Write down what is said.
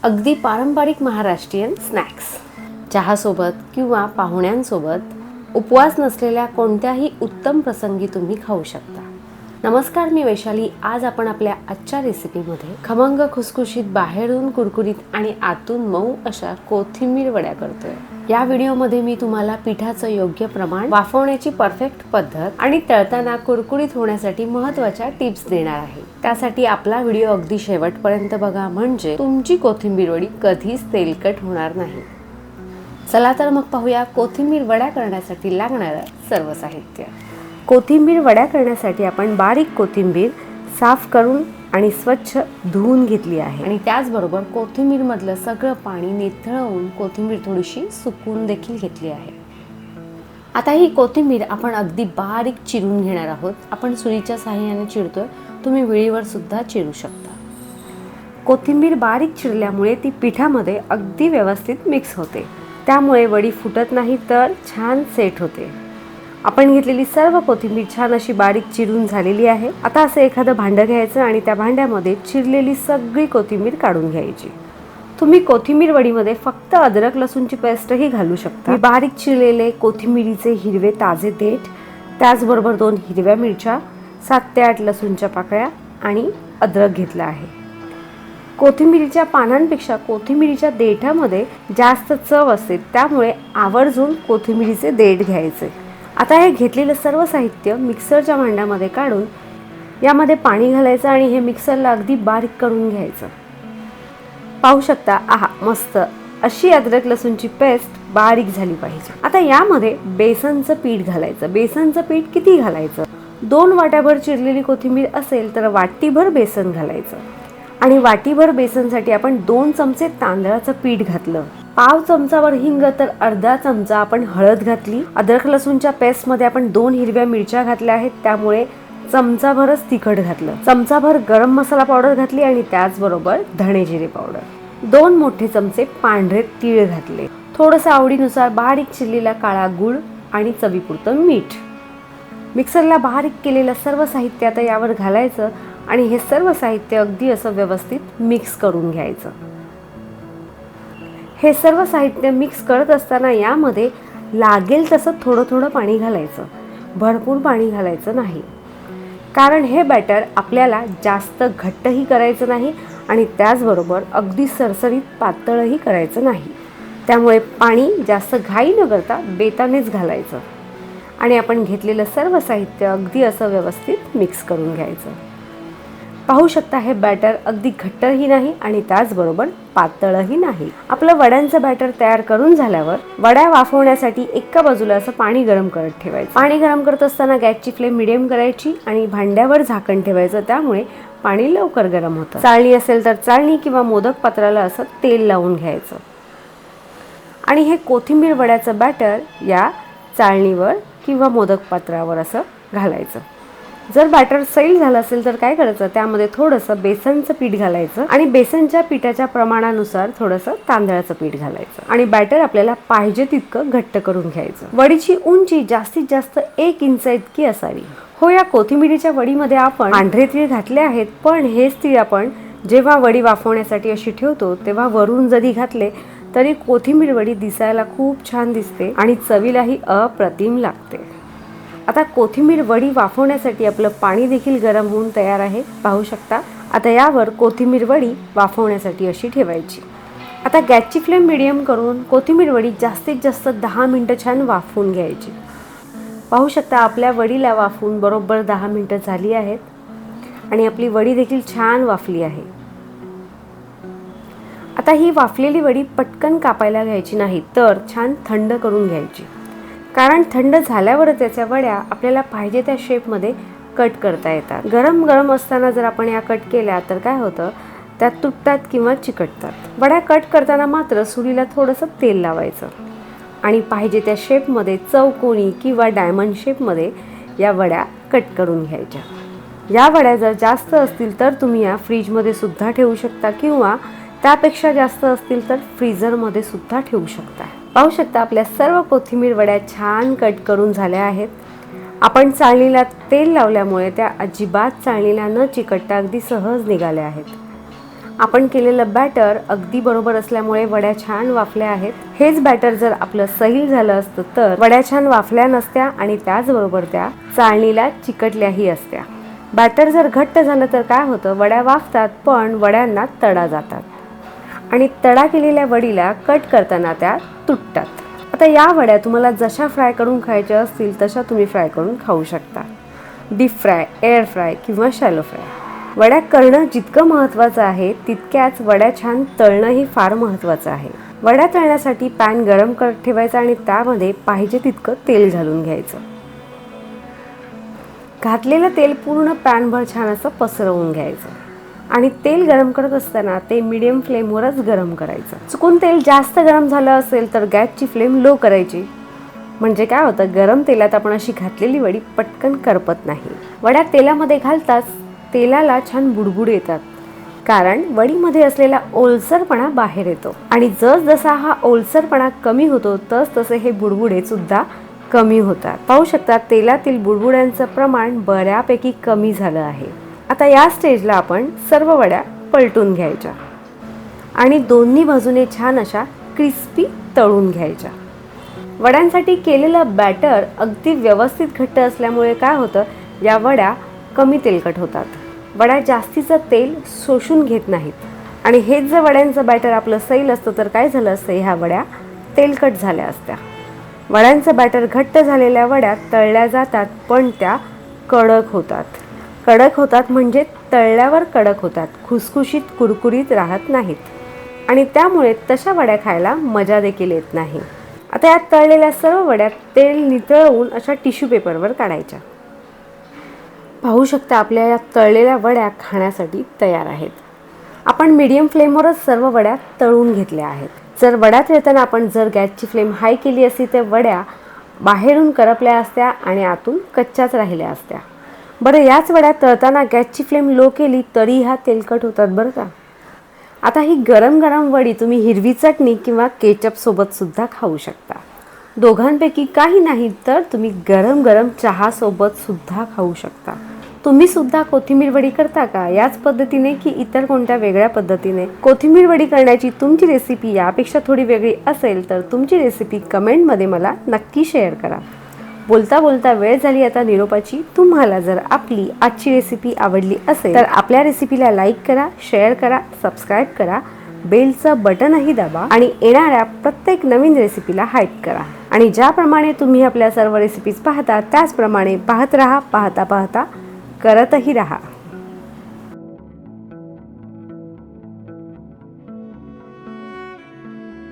अगदी पारंपरिक महाराष्ट्रीयन स्नॅक्स चहासोबत किंवा पाहुण्यांसोबत उपवास नसलेल्या कोणत्याही उत्तम प्रसंगी तुम्ही खाऊ शकता। नमस्कार, मी वैशाली। आज आपण आपल्या आजच्या रेसिपीमध्ये खमंग खुसखुशीत, बाहेरून कुरकुरीत आणि आतून मऊ अशा कोथिंबीर वड्या करतोय। या व्हिडिओमध्ये मी तुम्हाला पिठाचं योग्य प्रमाण, वाफवण्याची परफेक्ट पद्धत आणि तळताना कुरकुरीत होण्यासाठी महत्त्वाच्या टिप्स देणार आहे। त्यासाठी आपला व्हिडिओ अगदी शेवटपर्यंत बघा, म्हणजे तुमची कोथिंबीर वडी कधीच तेलकट होणार नाही। चला तर मग पाहूया कोथिंबीर वड्या करण्यासाठी लागणारं सर्व साहित्य। कोथिंबीर वड्या करण्यासाठी आपण बारीक कोथिंबीर साफ करून आणि स्वच्छ धुवून घेतली आहे आणि त्याचबरोबर कोथिंबीर मधलं सगळं पाणी निथळवून कोथिंबीर थोडीशी सुकवून देखील घेतली आहे। आता ही कोथिंबीर आपण अगदी बारीक चिरून घेणार आहोत। आपण सुरीच्या सहाय्याने चिरतोय, तुम्ही विळीवर सुद्धा चिरू शकता। कोथिंबीर बारीक चिरल्यामुळे ती पिठामध्ये अगदी व्यवस्थित मिक्स होते, त्यामुळे वडी फुटत नाही तर छान सेट होते। आपण घेतलेली सर्व कोथिंबीर छान अशी बारीक चिरून झालेली आहे। आता असं एखादं भांडं घ्यायचं आणि त्या भांड्यामध्ये चिरलेली सगळी कोथिंबीर काढून घ्यायची। तुम्ही कोथिंबीर वडीमध्ये फक्त अद्रक लसूणची पेस्टही घालू शकता। मी बारीक चिरलेले कोथिंबीरीचे हिरवे ताजे देठ, त्याचबरोबर 2 हिरव्या मिरच्या, 7 ते 8 लसूणच्या पाकळ्या आणि अद्रक घेतला आहे। कोथिंबीरीच्या पानांपेक्षा कोथिंबीरीच्या देठामध्ये जास्त चव असते, त्यामुळे आवर्जून कोथिंबीरीचे देठ घ्यायचे। आता हे घेतलेलं सर्व साहित्य मिक्सरच्या भांड्यामध्ये काढून यामध्ये पाणी घालायचं आणि हे मिक्सरला अगदी बारीक करून घ्यायचं। पाहू शकता, मस्त अशी अद्रक लसूणची पेस्ट बारीक झाली पाहिजे। आता यामध्ये बेसनचं पीठ घालायचं। बेसनचं पीठ किती घालायचं? 2 वाट्याभर चिरलेली कोथिंबीर असेल तर वाटीभर बेसन घालायचं आणि वाटीभर बेसनसाठी आपण 2 चमचे तांदळाचं पीठ घातलं। पाव चमचावर हिंग तर अर्धा चमचा आपण हळद घातली। अद्रक लसूणच्या पेस्ट मध्ये आपण 2 हिरव्या मिरच्या घातल्या आहेत, त्यामुळे चमचाभरच तिखट घातलं। चमचाभर गरम मसाला पावडर घातली आणि त्याचबरोबर धणे जिरे पावडर। 2 मोठे चमचे पांढरे तीळ घातले। थोडंसं आवडीनुसार बारीक चिरलेला काळा गूळ आणि चवीपुरतं मीठ। मिक्सरला बारीक केलेलं सर्व साहित्य आता यावर घालायचं आणि हे सर्व साहित्य अगदी असं व्यवस्थित मिक्स करून घ्यायचं। हे सर्व साहित्य मिक्स करत असताना यामध्ये लागेल तसं थोडं थोडं पाणी घालायचं, भरपूर पाणी घालायचं नाही, कारण हे बॅटर आपल्याला जास्त घट्टही करायचं नाही आणि त्याचबरोबर अगदी सरसरीत पातळही करायचं नाही। त्यामुळे पाणी जास्त घाई न करता बेतानेच घालायचं आणि आपण घेतलेलं सर्व साहित्य अगदी असं व्यवस्थित मिक्स करून घ्यायचं। पाहू शकता, हे बॅटर अगदी घट्टही नाही आणि त्याचबरोबर पातळही नाही। आपलं वड्यांचं बॅटर तयार करून झाल्यावर वड्या वाफवण्यासाठी एका बाजूला असं पाणी गरम करत ठेवायचं। पाणी गरम करत असताना गॅसची फ्लेम मिडियम करायची आणि भांड्यावर झाकण ठेवायचं, त्यामुळे पाणी लवकर गरम होतं। चाळणी असेल तर चाळणी किंवा मोदक पात्राला असं तेल लावून घ्यायचं आणि हे कोथिंबीर वड्याचं बॅटर या चाळणीवर किंवा मोदक पात्रावर असं घालायचं। जर बॅटर सैल झालं असेल तर काय करायचं, त्यामध्ये थोडंसं बेसनचं पीठ घालायचं आणि बेसनच्या पिठाच्या प्रमाणानुसार थोडंसं तांदळाचं पीठ घालायचं आणि बॅटर आपल्याला पाहिजे तितकं घट्ट करून घ्यायचं। वडीची उंची जास्तीत जास्त 1 इंच इतकी असावी। हो, या कोथिंबीरीच्या वडीमध्ये आपण पांढरे तीळ घातले आहेत, पण हेच तीळ आपण जेव्हा वडी वाफवण्यासाठी अशी ठेवतो तेव्हा वरून जरी घातले तरी कोथिंबीर वडी दिसायला खूप छान दिसते आणि चवीलाही अप्रतिम लागते। आता कोथिंबीर वडी वाफवण्यासाठी आपलं पाणी देखील गरम होऊन तयार आहे, पाहू शकता। आता यावर कोथिंबीर वडी वाफवण्यासाठी अशी ठेवायची। आता गॅसची फ्लेम मिडियम करून कोथिंबीर वडी जास्तीत जास्त 10 मिनिटं छान वाफवून घ्यायची। पाहू शकता, आपल्या वडीला वाफवून बरोबर 10 मिनिटं झाली आहेत आणि आपली वडी देखील छान वाफली आहे। आता ही वाफलेली वडी पटकन कापायला घ्यायची नाही, तर छान थंड करून घ्यायची, कारण थंड झाल्यावर त्याच्या वड्या आपल्याला पाहिजे त्या शेपमध्ये कट करता येतात। गरम गरम असताना जर आपण या कट केल्या तर काय होतं, त्या तुटतात किंवा चिकटतात। वड्या कट करताना मात्र सुरीला थोडंसं तेल लावायचं आणि पाहिजे त्या शेपमध्ये, चौकोनी किंवा डायमंड शेपमध्ये या वड्या कट करून घ्यायच्या। या वड्या जर जास्त असतील तर तुम्ही या फ्रीजमध्ये सुद्धा ठेवू शकता किंवा त्यापेक्षा जास्त असतील तर फ्रीझरमध्ये सुद्धा ठेवू शकता। पाहू शकता, आपल्या सर्व कोथिंबीर वड्या छान कट करून झाल्या आहेत। आपण चाळणीला तेल लावल्यामुळे त्या अजिबात चाळणीला न चिकटता अगदी सहज निघाल्या आहेत। आपण केलेलं बॅटर अगदी बरोबर असल्यामुळे वड्या छान वाफल्या आहेत. हेच बॅटर जर आपलं सैल झालं असतं तर वड्या छान वाफल्या नसत्या आणि त्याचबरोबर त्या चाळणीला चिकटल्याही असत्या. बॅटर जर घट्ट झालं तर काय होतं, वड्या वाफतात पण वड्यांना तडा जातात आणि तडा केलेल्या वडीला कट करताना त्या तुटतात. आता या वड्या तुम्हाला जशा फ्राय करून खायच्या असतील तशा तुम्ही फ्राय करून खाऊ शकता. डीप फ्राय, एअर फ्राय किंवा शॅलो फ्राय. वड्या करणं जितकं महत्त्वाचं आहे तितक्याच वड्या छान तळणंही फार महत्त्वाचं आहे. वड्या तळण्यासाठी पॅन गरम करत ठेवायचा आणि त्यामध्ये पाहिजे तितकं तेल घालून घ्यायचं. घातलेलं तेल पूर्ण पॅनभर छान असं पसरवून घ्यायचं आणि तेल गरम करत असताना ते मीडियम फ्लेमवरच गरम करायचं. चुकून तेल जास्त गरम झालं असेल तर गॅसची फ्लेम लो करायची. म्हणजे काय होतं, गरम तेलात आपण अशी घातलेली वडी पटकन करपत नाही. वड्या तेलामध्ये घालताच तेलाला छान बुडबुड येतात, कारण वडीमध्ये असलेला ओलसरपणा बाहेर येतो आणि जसजसा हा ओलसरपणा कमी होतो तसतसे हे बुडबुडे सुद्धा कमी होतात. पाहू शकता तेलातील बुडबुड्यांचं प्रमाण बऱ्यापैकी कमी झालं आहे. आता या स्टेजला आपण सर्व वड्या पलटून घ्यायच्या आणि दोन्ही बाजूने छान अशा क्रिस्पी तळून घ्यायच्या. वड्यांसाठी केलेलं बॅटर अगदी व्यवस्थित घट्ट असल्यामुळे काय होतं, या वड्या कमी तेलकट होतात. वड्या जास्तीचं तेल शोषून घेत नाहीत आणि हेच जर वड्यांचं बॅटर आपलं सैल असतं तर काय झालं असतं, ह्या वड्या तेलकट झाल्या असत्या. वड्यांचं बॅटर घट्ट झालेल्या वड्या तळल्या जातात पण त्या कडक होतात. कडक होतात म्हणजे तळल्यावर कडक होतात, खुसखुशीत कुरकुरीत राहत नाहीत आणि त्यामुळे तशा वड्या खायला मजा देखील येत नाही. आता या तळलेल्या सर्व वड्या तेल नितळवून अशा टिश्यू पेपरवर काढायच्या. पाहू शकता आपल्या या तळलेल्या वड्या खाण्यासाठी तयार आहेत. आपण मीडियम फ्लेमवरच सर्व वड्या तळून घेतल्या आहेत. जर वड्या तळताना आपण जर गॅसची फ्लेम हाय केली असती तर वड्या बाहेरून करपल्या असत्या आणि आतून कच्च्याच राहिल्या असत्या. बरं, याच वड्या तळताना गॅसची फ्लेम लो केली तरी ह्या तेलकट होतात बरं का. आता ही गरम गरम वडी तुम्ही हिरवी चटणी किंवा केचपसोबत सुद्धा खाऊ शकता. दोघांपैकी काही नाही तर तुम्ही गरम गरम चहासोबत सुद्धा खाऊ शकता. तुम्ही सुद्धा कोथिंबीर वडी करता का, याच पद्धतीने की इतर कोणत्या वेगळ्या पद्धतीने? कोथिंबीर वडी करण्याची तुमची रेसिपी यापेक्षा थोडी वेगळी असेल तर तुमची रेसिपी कमेंटमध्ये मला नक्की शेअर करा. बोलता बोलता वेळ झाली आता निरोपाची. तुम्हाला जर आपली आजची रेसिपी आवडली असेल तर आपल्या रेसिपीला लाईक करा, शेअर करा, सबस्क्राईब करा, बेलचं बटनही दाबा आणि येणाऱ्या प्रत्येक नवीन रेसिपीला हाईप करा. आणि ज्याप्रमाणे तुम्ही आपल्या सर्व रेसिपीज पाहता त्याचप्रमाणे पाहत राहा, पाहता पाहता करतही राहा.